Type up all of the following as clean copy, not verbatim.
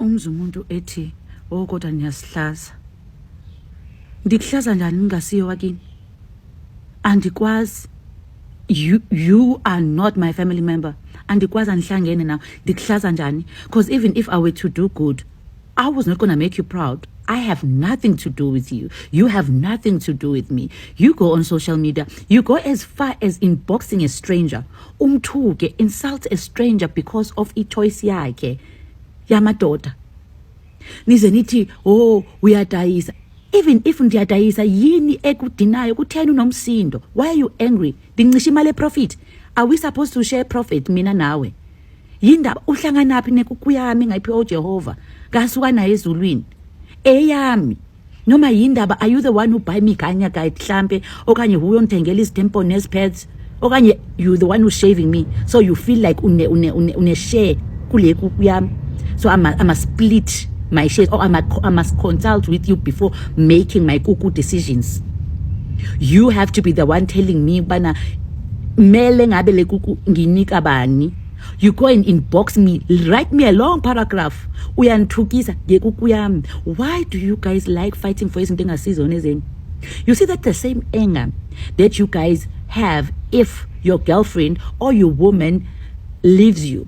Umuntu ethi kodwa niyasihlaza. Ndikuhlaza njani ngasiyo wakini? Andikwazi. You are not my family member. Andikwazi anihlangene now. Ndikuhlaza njani? Because even if I were to do good, I was not going to make you proud. I have nothing to do with you. You have nothing to do with me. You go on social media. You go as far as inboxing a stranger. Umthuke, insult a stranger because of i-choice yakhe. Yamadoda. Nize nithi, uyadayisa. Even if ndiyadayisa yini ekudinayo kutheni unomsindo? Why are you angry? Ndincisha imali profit. Are we supposed to share profit mina nawe? Yindaba uhlanganaphi nekukuyami ngayiphiwa uJehova? Ngasuka naye ezulwini. Eyami. Noma yindaba, are you the one who buy me kanya guide mhlambe okanye uyongithengela izitempo nespads okanye you the one who's shaving me so you feel like une share kule kuyami? So I must split my shares, or I must consult with you before making my kuku decisions. You have to be the one telling me bana mele ngabe le kuku nginika bani. You go and inbox me, write me a long paragraph. Uyanthukisa ngekuku yami. Why do you guys like fighting for izinto engasizona ezeni? You see that the same anger that you guys have if your girlfriend or your woman leaves you.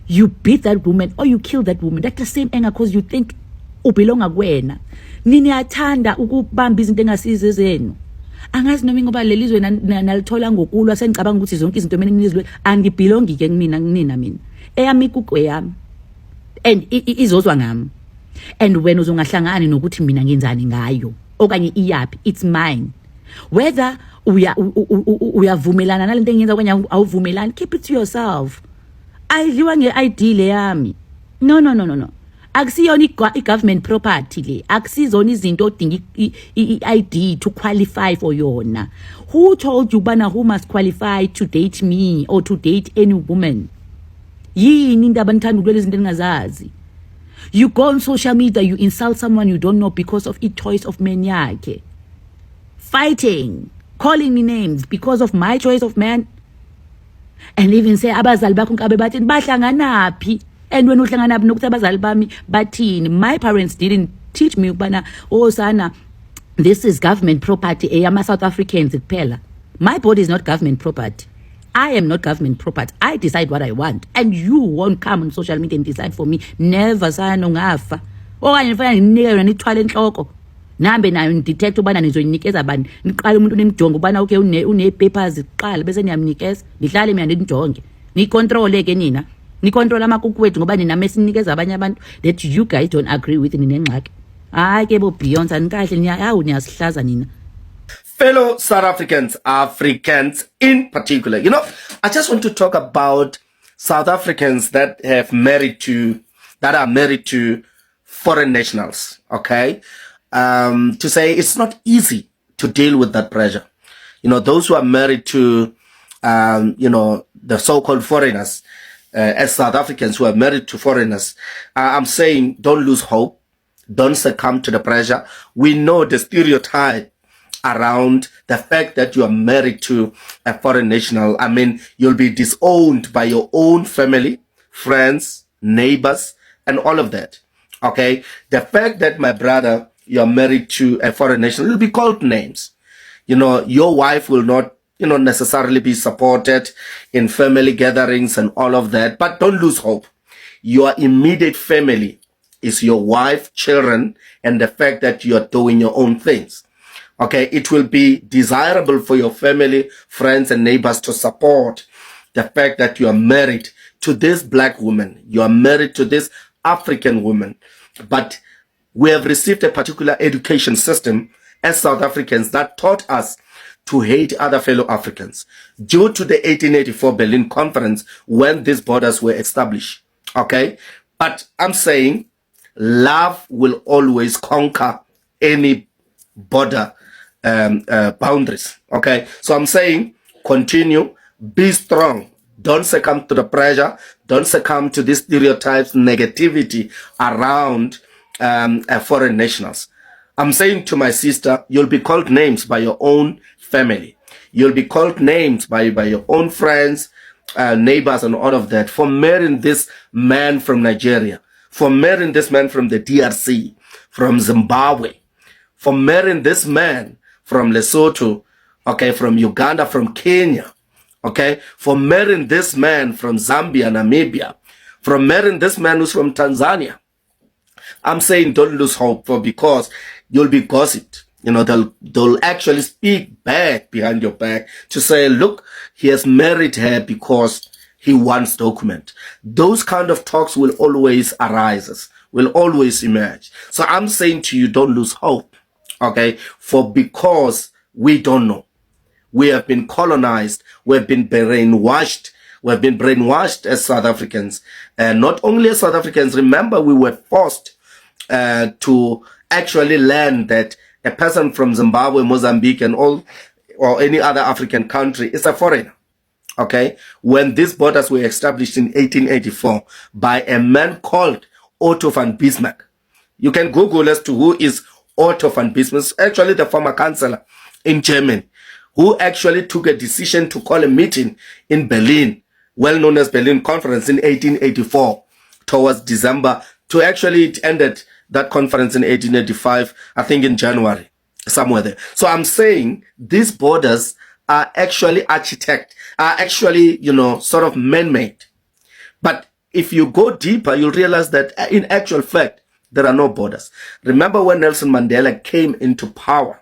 You beat that woman or you kill that woman. That's the same anger because you think ubelonga kuwena. Nini athanda ukubamba izinto engasizo zenu. Angazi noma ngoba lelizwe nalithola ngokulwa sengicabanga ukuthi zonke izinto mina nizwe angibelongi ke mina kunina mina. Eyami kuku yami. And izozwa ngami. And when uzongahlangani nokuthi mina ngenzani ngayo okanye iyapi, it's mine. Whether uyavumelana nalento engiyenza okanye awuvumelani, keep it to yourself. Ayidliwa nge-ID le yami. No. Akusiyona i-government property le. Akusizona izinto odinga i-ID to qualify for yona. Who told you bana who must qualify to date me or to date any woman? Yini indaba nithanda ukulwela izinto engazazi? You go on social media, you insult someone you don't know because of i-choice of man yakhe. Fighting, calling me names because of my choice of man. And even say abazali bakho nkabe bathini bahlanganaphi, and when uhlanganaphi nokuthi abazali bami bathini. My parents didn't teach me ukubana sana this is government property eyama South Africans kuphela. My body is not government property. I am not government property. I decide what I want, and you won't come on social media and decide for me. Never sana ungafa okanye nifana nginikele nithwale enhloko nambe nayo ndithethe ubana nizoyinikeza bani. Niqala umuntu nemjongo ubana okay une papers iqala bese niyamnikeza nihlale mina ndinjonge ni control ke nina ni control amakuku wethu ngoba nina mesinikeza abanye abantu that you guys don't agree with nina engxaki. Hayi ke bo Beyonce anikahle niyasihlaza nina. Fellow South Africans in particular, I just want to talk about South Africans that are married to foreign nationals, okay? To say it's not easy to deal with that pressure. Those who are married to, the so-called foreigners, as South Africans who are married to foreigners, I'm saying don't lose hope. Don't succumb to the pressure. We know the stereotype around the fact that you are married to a foreign national. I mean, you'll be disowned by your own family, friends, neighbors, and all of that. Okay? The fact that, my brother, you're married to a foreign national, you'll be called names. Your wife will not, necessarily be supported in family gatherings and all of that. But don't lose hope. Your immediate family is your wife, children, and the fact that you're doing your own things. Okay, it will be desirable for your family, friends, and neighbors to support the fact that you are married to this black woman. You are married to this African woman. But we have received a particular education system as South Africans that taught us to hate other fellow Africans due to the 1884 Berlin Conference when these borders were established. Okay, but I'm saying love will always conquer any border boundaries. Okay, so I'm saying continue, be strong, don't succumb to the pressure, don't succumb to these stereotypes, negativity around foreign nationals. I'm saying to my sister, you'll be called names by your own family, you'll be called names by your own friends, neighbors, and all of that for marrying this man from Nigeria for marrying this man from the DRC, from Zimbabwe, for marrying this man from Lesotho, okay, from Uganda, from Kenya, okay, for marrying this man from Zambia, Namibia, from marrying this man who's from Tanzania. I'm saying don't lose hope, for because you'll be gossiped. You know, they'll actually speak back behind your back to say, look, he has married her because he wants document. Those kind of talks will always arise, will always emerge. So I'm saying to you, don't lose hope, okay? For because we don't know. We have been colonized. We have been brainwashed. We have been brainwashed as South Africans. And not only as South Africans, remember we were forced to actually learn that a person from Zimbabwe, Mozambique, and or any other African country is a foreigner. Okay? When these borders were established in 1884 by a man called Otto von Bismarck. You can Google as to who is Otto von Bismarck, actually the former chancellor in Germany, who actually took a decision to call a meeting in Berlin, well known as Berlin Conference in 1884, towards December, to actually it ended that conference in 1885, I think in January, somewhere there. So I'm saying these borders are actually you know, sort of man-made. But if you go deeper, you'll realize that in actual fact, there are no borders. Remember when Nelson Mandela came into power,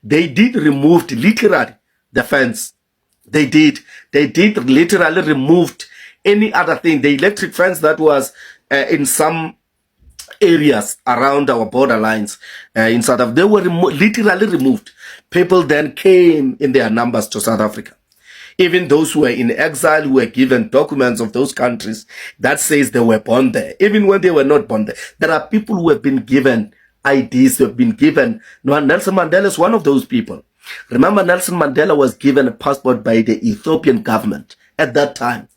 they did remove literally the fence. They did literally removed any other thing. The electric fence that was in some areas around our borderlines in South Africa, they were literally removed. People then came in their numbers to South Africa. Even those who were in exile, who were given documents of those countries that says they were born there, even when they were not born there. There are people who have been given IDs, who have been given. No, Nelson Mandela is one of those people. Remember, Nelson Mandela was given a passport by the Ethiopian government at that time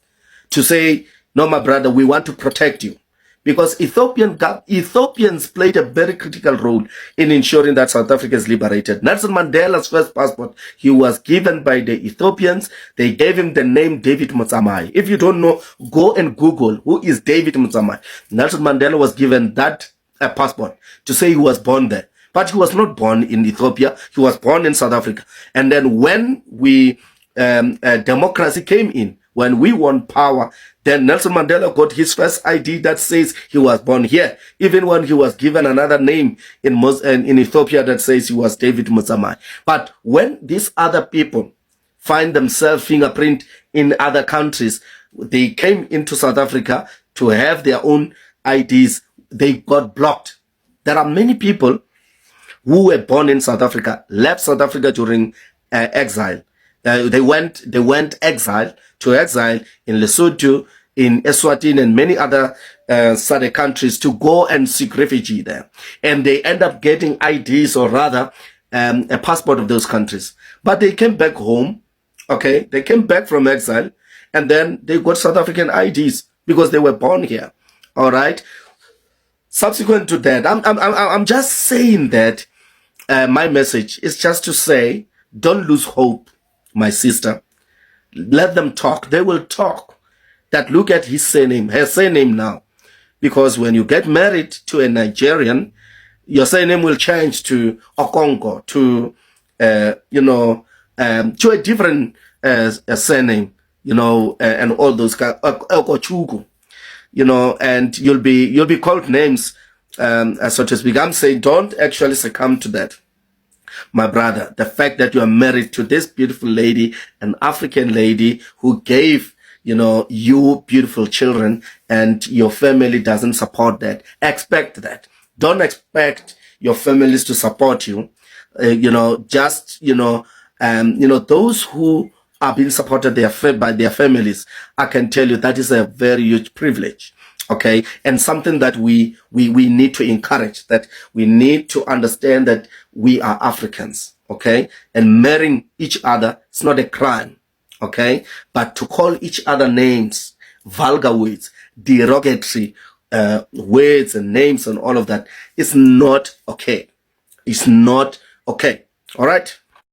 to say, no, my brother, we want to protect you. Because Ethiopians played a very critical role in ensuring that South Africa is liberated. Nelson Mandela's first passport, he was given by the Ethiopians. They gave him the name David Motsamai. If you don't know, go and Google who is David Motsamai. Nelson Mandela was given that passport to say he was born there. But he was not born in Ethiopia. He was born in South Africa. And then when democracy came in, when we won power, then Nelson Mandela got his first ID that says he was born here. Even when he was given another name in Ethiopia that says he was David Motsamai. But when these other people find themselves fingerprint in other countries, they came into South Africa to have their own IDs. They got blocked. There are many people who were born in South Africa, left South Africa during exile. They went exile in Lesotho, in Eswatini, and many other SADC countries to go and seek refugee there. And they end up getting IDs, or rather, a passport of those countries. But they came back home, okay? They came back from exile, and then they got South African IDs because they were born here, all right? Subsequent to that, I'm just saying that my message is just to say, don't lose hope, my sister. Let them talk. They will talk. That look at his surname, her surname now. Because when you get married to a Nigerian, your surname will change to Okongo, to, to a different surname, and all those guys, Okochugu, and you'll be called names, so to speak. I'm saying don't actually succumb to that. My brother, the fact that you are married to this beautiful lady, an African lady who gave, you beautiful children, and your family doesn't support that. Expect that. Don't expect your families to support you. Those who are being supported by their families, I can tell you that is a very huge privilege. Okay. And something that we need to encourage, that we need to understand that we are Africans. Okay. And marrying each other, it's not a crime. Okay. But to call each other names, vulgar words, derogatory, words and names and all of that is not okay. It's not okay. All right.